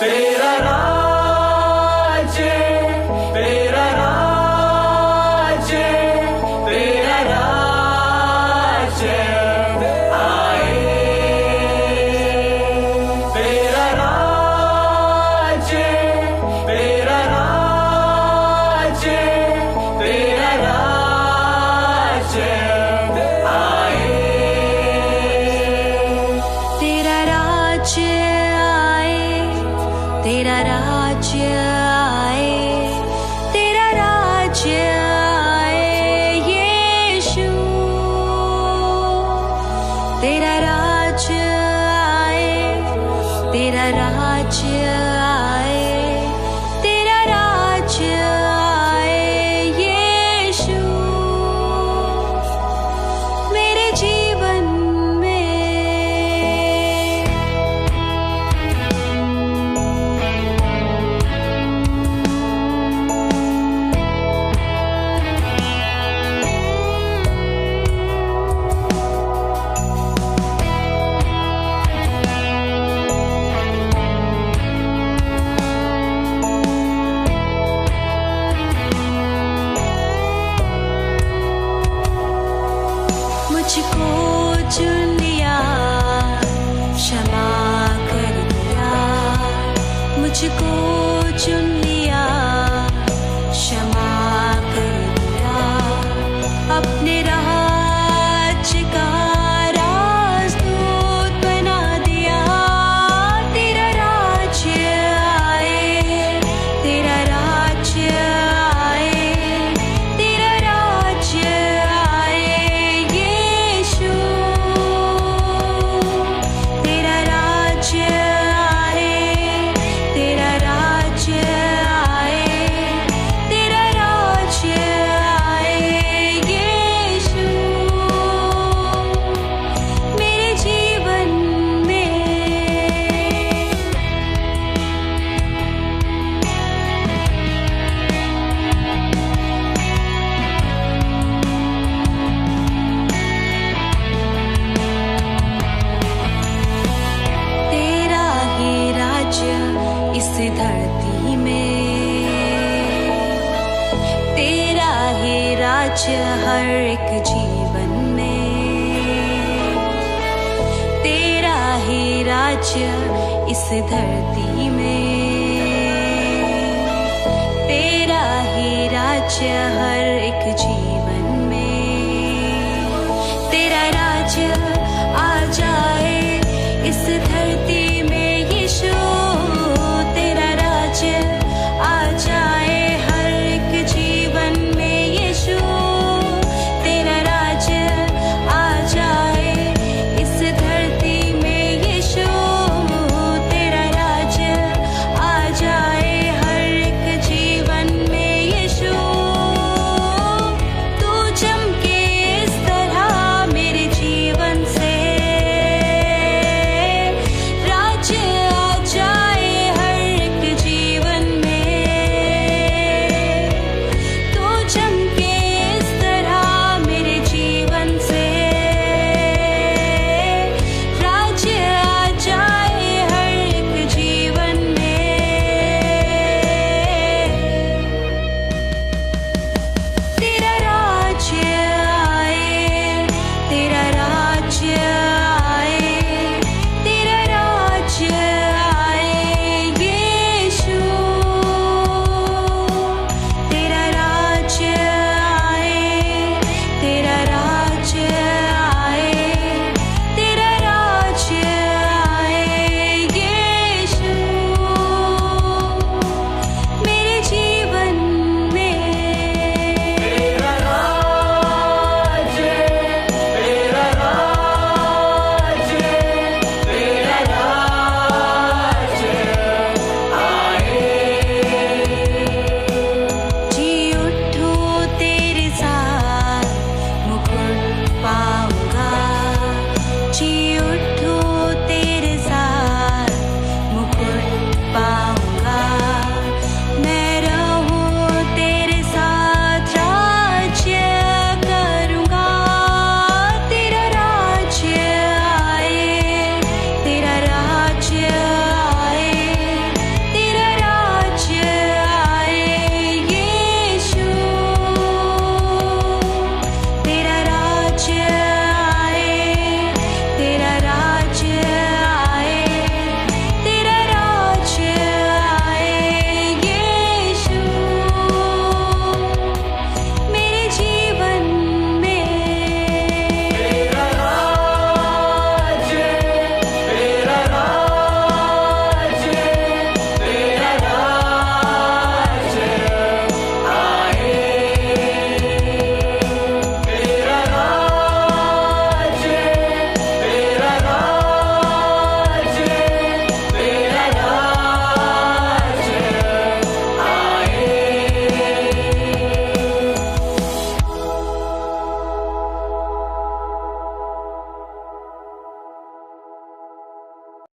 तेरा राज्य, तेरा राज्य, तेरा राज्य आए। तेरा राज्य, तेरा राज्य, तेरा राज्य आए। तेरा राज्य आए, तेरा राज्य आए, तेरा राज्य आए यीशु। तेरा राज्य आए, तेरा राज्य आए, तेरा राज्य आए यीशु मेरे जीवन में। मुझको चुन लिया, क्षमा कर दिया। मुझको चुन लिया, क्षमा कर दिया। अपने राज्य का राजदूत बना दिया। तेरा राज्य आए, तेरा राज्य आए, तेरा राज्य आए यीशु। तेरा राज्य आए, तेरा राज्य आए, तेरा राज्य आए यीशु मेरे जीवन में। तेरा ही राज्य इस धरती में, तेरा ही राज्य हर एक जीवन में। तेरा ही राज्य इस धरती में, तेरा ही राज्य हर एक जीवन में। तेरा राज्य